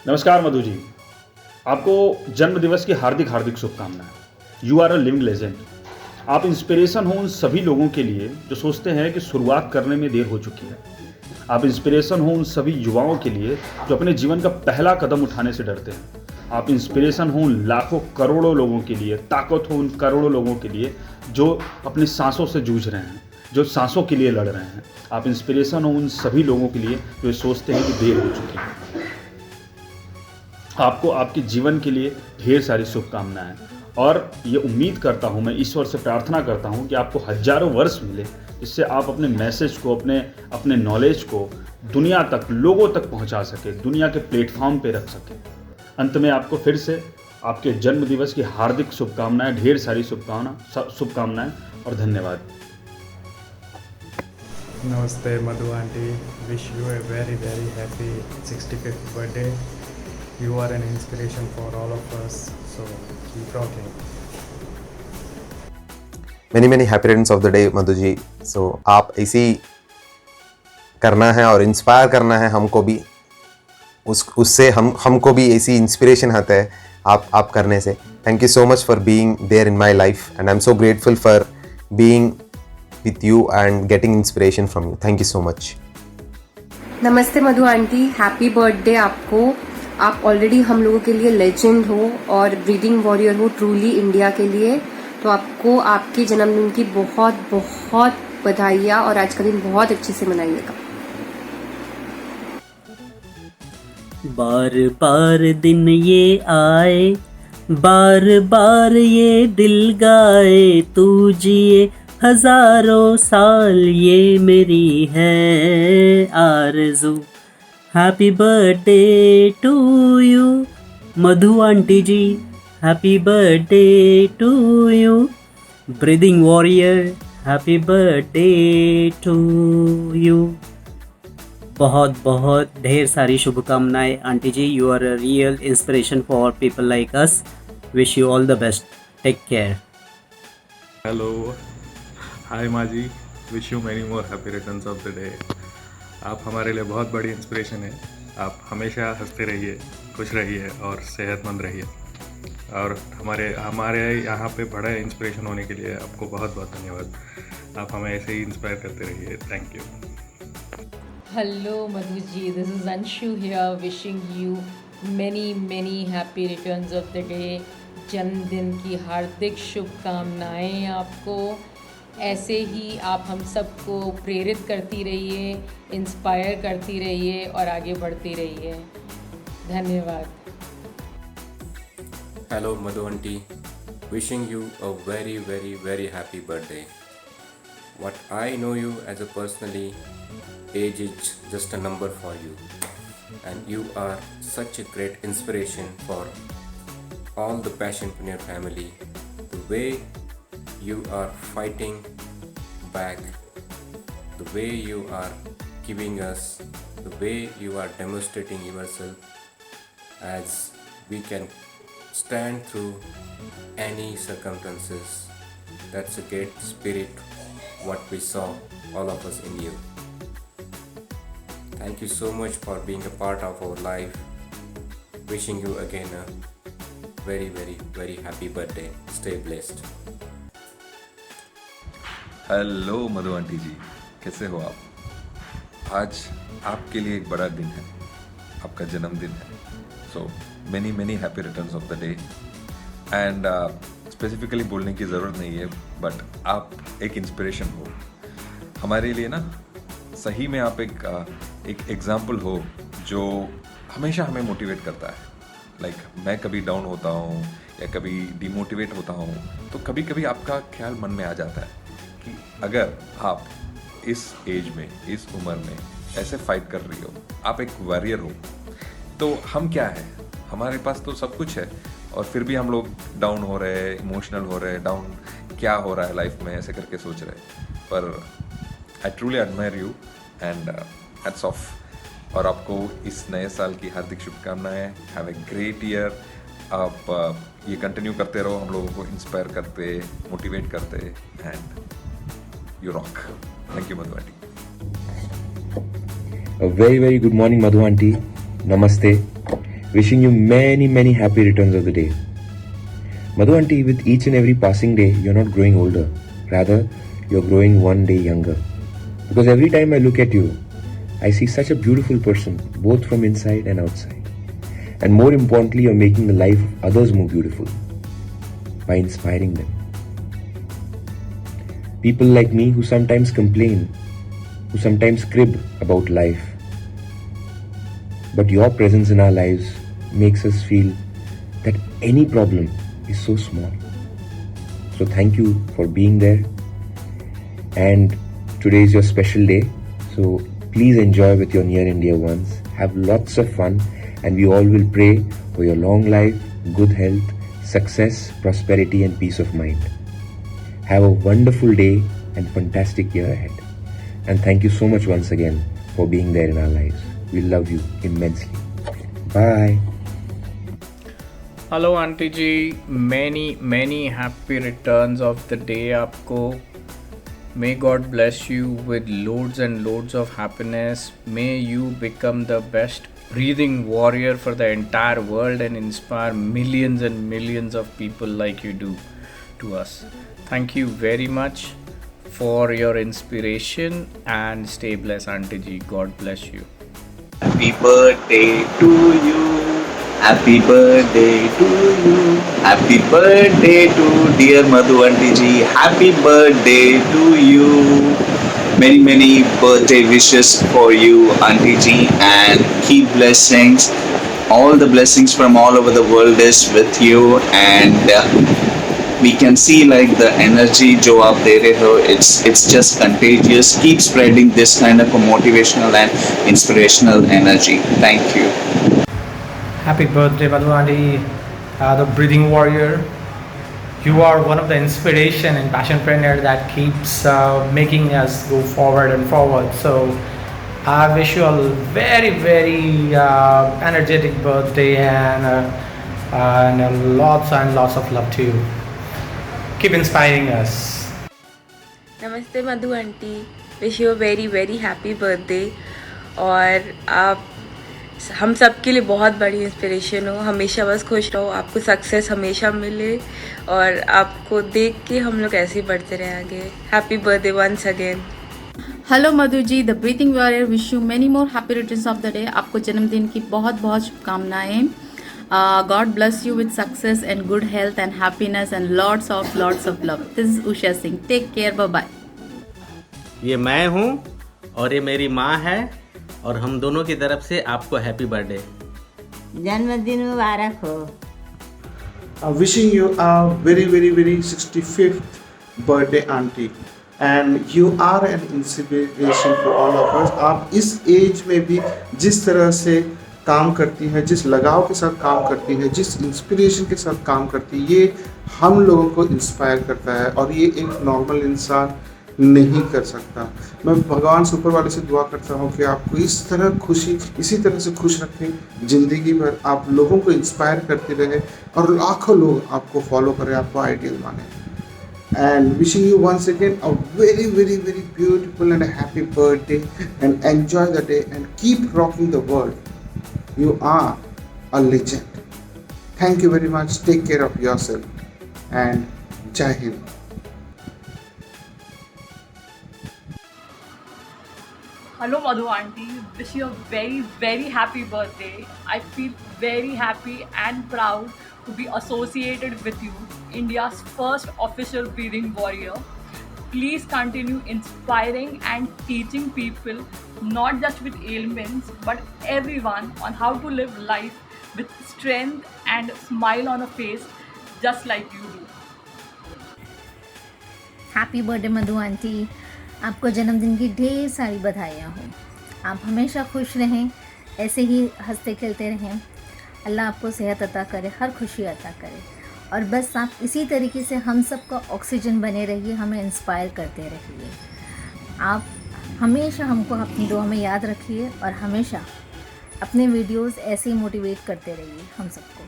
नमस्कार मधु जी, आपको जन्म दिवस की हार्दिक हार्दिक शुभकामनाएं। You are a living legend. आप इंस्पिरेशन हो उन सभी लोगों के लिए जो सोचते हैं कि शुरुआत करने में देर हो चुकी है। आप इंस्पिरेशन हो उन सभी युवाओं के लिए जो अपने जीवन का पहला कदम उठाने से डरते हैं। आप इंस्पिरेशन हो उन लाखों करोड़ों लोगों के लिए, ताकत हो उन करोड़ों लोगों के लिए जो अपनी सांसों से जूझ रहे हैं, जो सांसों के लिए लड़ रहे हैं। आप इंस्पिरेशन हो उन सभी लोगों के लिए जो सोचते हैं कि देर हो चुकी है। आपको आपके जीवन के लिए ढेर सारी शुभकामनाएं और ये उम्मीद करता हूँ, मैं ईश्वर से प्रार्थना करता हूँ कि आपको हजारों वर्ष मिले, जिससे आप अपने मैसेज को, अपने नॉलेज को दुनिया तक, लोगों तक पहुँचा सके, दुनिया के प्लेटफॉर्म पे रख सके। अंत में आपको फिर से आपके जन्म दिवस की हार्दिक शुभकामनाएं, ढेर सारी शुभकामनाएं और धन्यवाद। नमस्ते Madhu aunty, wish you a very very happy 65th birthday. You are an inspiration for all of us, so keep rocking. many happy returns of the day Madhu ji. so आप ऐसी करना है और इंस्पायर करना है हमको भी, उससे हमको भी ऐसी इंस्पिरेशन आता है आप करने से। Thank you so much for being there in my life and I am so grateful for being with you and getting inspiration from you. Thank you so much. Namaste Madhu aunty, happy birthday आपको। आप already हम लोगों के लिए legend हो और breeding warrior हो truly India के लिए। तो आपको आपके जन्मदिन की बहुत बहुत बधाइयाँ और आज का दिन बहुत अच्छे से मनाइएगा। बार बार दिन ये आए, बार बार ये दिल गाए, तू जिए हजारों साल ये मेरी है आरज़ू। Happy birthday to you Madhu aunty ji, happy birthday to you breathing warrior, happy birthday to you. बहुत बहुत ढेर सारी शुभकामनाएं aunty ji. You are a real inspiration for people like us. Wish you all the best. Take care. Hello, hi माँ ji, wish you many more happy returns of the day. आप हमारे लिए बहुत बड़ी इंस्पिरेशन है। आप हमेशा हंसते रहिए, खुश रहिए और सेहतमंद रहिए। और हमारे यहाँ पे बड़ा इंस्पिरेशन होने के लिए आपको बहुत बहुत धन्यवाद। आप हमें ऐसे ही इंस्पायर करते रहिए। Thank you. Hello Madhu ji, this is Anshu here wishing you many happy returns of the day. जन्मदिन की हार्दिक शुभकामनाएं आपको। ऐसे ही आप हम सबको प्रेरित करती रहिए, इंस्पायर करती रहिए और आगे बढ़ती रहिए। धन्यवाद। Hello Madhu aunty, wishing you a very happy birthday. What I know you as a personally, age is just a number for you, and you are such a great inspiration for all the Passionpreneur family. The way you are fighting back, the way you are giving us, the way you are demonstrating yourself as we can stand through any circumstances. That's a great spirit what we saw all of us in you. Thank you so much for being a part of our life. Wishing you again a very happy birthday. Stay blessed. Hello Madhu aunty ji, कैसे हो आप? आज आपके लिए एक बड़ा दिन है, आपका जन्मदिन है। So many happy returns of the day. And specifically बोलने की ज़रूरत नहीं है, बट आप एक इंस्पिरेशन हो हमारे लिए ना। सही में आप एक एग्जाम्पल हो जो हमेशा हमें मोटिवेट करता है। लाइक मैं कभी डाउन होता हूँ या कभी डिमोटिवेट होता हूँ, तो कभी कभी आपका ख्याल मन में आ जाता है कि अगर आप इस एज में, इस उम्र में ऐसे फाइट कर रही हो, आप एक वॉरियर हो, तो हम क्या है? हमारे पास तो सब कुछ है और फिर भी हम लोग डाउन हो रहे हैं, इमोशनल हो रहे हैं, डाउन क्या हो रहा है लाइफ में, ऐसे करके सोच रहे हैं। पर I truly admire you and hats off. और आपको इस नए साल की हार्दिक शुभकामनाएं। Have a great year. आप ये कंटिन्यू करते रहो, हम लोगों को इंस्पायर करते, मोटिवेट करते, and you rock. Thank you Madhu aunty. A very good morning Madhu aunty. Namaste. wishing you many, many happy returns of the day. Madhu auntie, with each and every passing day, you're not growing older. Rather, you're growing one day younger. Because every time I look at you, I see such a beautiful person, both from inside and outside. And more importantly, you're making the life of others more beautiful by inspiring them. People like me who sometimes complain, who sometimes crib about life. But your presence in our lives makes us feel that any problem is so small. So thank you for being there. And today is your special day. So please enjoy with your near and dear ones. Have lots of fun. And we all will pray for your long life, good health, success, prosperity and peace of mind. Have a wonderful day and fantastic year ahead. And thank you so much once again for being there in our lives. We love you immensely. Bye. Hello aunty ji, many happy returns of the day आपको. May God bless you with loads and loads of happiness. May you become the best breathing warrior for the entire world and inspire millions and millions of people like you do to us. Thank you very much for your inspiration and stay blessed, Auntie Ji. God bless you. Happy birthday to you. Happy birthday to you. Happy birthday to dear Madhu Auntie Ji. Happy birthday to you. Many birthday wishes for you, Auntie Ji, and keep blessings. All the blessings from all over the world is with you, and we can see like the energy जो आप दे रहे हो, it's just contagious. Keep spreading this kind of a motivational and inspirational energy. Thank you. Happy birthday, Madhu Auntie, the breathing warrior. You are one of the inspiration and passionpreneur that keeps making us go forward and forward. So I wish you a very energetic birthday and lots of love to you. Keep inspiring us. नमस्ते Madhu aunty, wish you very happy birthday. और आप हम सब के लिए बहुत बड़ी inspiration हो. हमेशा बस खुश रहो, आपको सक्सेस हमेशा मिले और आपको देख के हम लोग ऐसे ही बढ़ते रहे आगे. Happy birthday once again. Hello Madhu ji, the breathing warrior wish you many more happy returns of the day. आपको जन्मदिन की बहुत शुभकामनाएं. God bless you with success and good health and happiness and lots of love. This is Usha Singh. Take care. Bye-bye. ये मैं हूँ और ये मेरी माँ है और हम दोनों की तरफ से आपको हैप्पी बर्थडे. जन्मदिन मुबारक हो. Wishing you a very 65th birthday, auntie. And you are an inspiration for all of us. आप इस एज में भी जिस तरह से काम करती हैं, जिस लगाव के साथ काम करती हैं, जिस इंस्पिरेशन के साथ काम करती है, ये हम लोगों को इंस्पायर करता है और ये एक नॉर्मल इंसान नहीं कर सकता. मैं भगवान से ऊपर वाले से दुआ करता हूँ कि आपको इसी तरह से खुश रखें ज़िंदगी भर. आप लोगों को इंस्पायर करते रहे और लाखों लोग आपको फॉलो करें, आपको आइडियल माने. And wishing you once again a very beautiful and a happy birthday, and enjoy the day and keep rocking the world. You are a legend. Thank you very much. Take care of yourself and Jai Hind. Hello Madhu auntie, wish you a very happy birthday. I feel very happy and proud to be associated with you, India's first official breathing warrior. Please continue inspiring and teaching people, not just with ailments, but everyone on how to live life with strength and smile on a face, just like you do. Happy birthday Madhu aunty, आपको जन्मदिन की ढेर सारी बधाइयाँ हो. आप हमेशा खुश रहें, ऐसे ही हंसते खेलते रहें. अल्लाह आपको सेहत अता करे, हर खुशी अता करे. और बस आप इसी तरीके से हम सब का ऑक्सीजन बने रहिए, हमें इंस्पायर करते रहिए. आप हमेशा हमको अपनी दुआ में याद रखिए और हमेशा अपने वीडियोस ऐसे ही मोटिवेट करते रहिए हम सबको.